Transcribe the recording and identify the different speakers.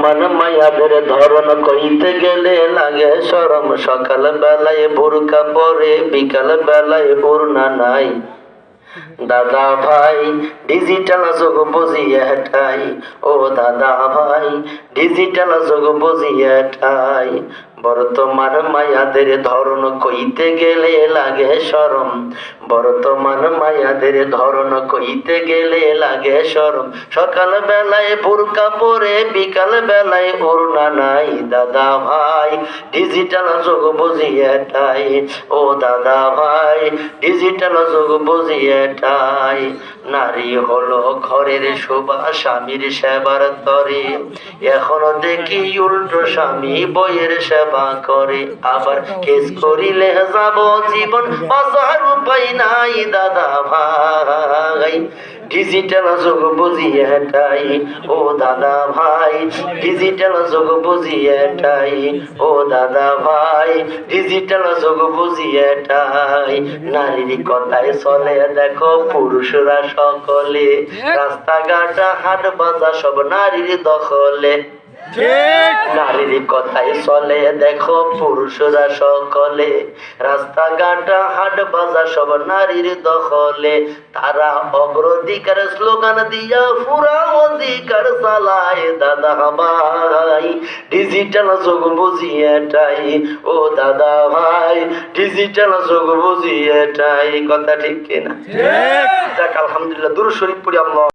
Speaker 1: বর্তমান মায়াদের ধরন কইতে গেলে লাগে শরম। সকাল বেলায় বোরকা পরে, বিকাল বেলায় ওড়না নাই। দাদা ভাই ডিজিটাল যুগ বুঝিয়ে ঠাই, ও দাদা ভাই ডিজিটাল যুগ বুঝিয়ে ঠাই। বর্তমান মায়াদের ধরন কইতে গেলে লাগে শরম। বর্তমান মায়াদের ধরন কইতে গেলে লাগে শরম। সকাল বেলায় বোরকা পরে, বিকাল বেলায় ওড়না নাই। দাদা ভাই ডিজিটাল যুগ বুঝিয়ে ঠাই, ও দাদা ভাই ডিজিটাল যুগ বুঝিয়ে ঠাই। নারী হলো ঘরের শোভা, স্বামীর সেবার তরে। এখনো দেখি উল্টো স্বামী বইয়ের সেবা করে। আবার কেস করিলে যাব জীবন, বাঁচার উপায় নাই। দাদা ভাই ডিজিটাল যুগ বুঝিয়ে ঠাই, ও দাদা ভাই ডিজিটাল যুগ বুঝিয়ে ঠাই, ও দাদা ভাই ডিজিটাল যুগ বুঝিয়ে ঠাই। নারীর কথায় চলে দেখো পুরুষরা সকলে, রাস্তাঘাট হাট বাজার সব নারীর দখলে। নারীর কথায় চলে দেখো পুরুষরা সকলে, রাস্তাঘাট হাট বাজার সব নারীর দখলে। তারা অগ্রাধিকার স্লোগান দিয়া পুরা অধিকার চালায়। দাদা ভাই ডিজিটাল যুগ বুঝিয়ে ঠাই, ও দাদা ভাই ডিজিটাল যুগ বুঝিয়ে ঠাই। কথা ঠিক কিনা? যাক আলহামদুলিল্লাহ, দুরূদ শরীফ পড়ি আল্লাহ।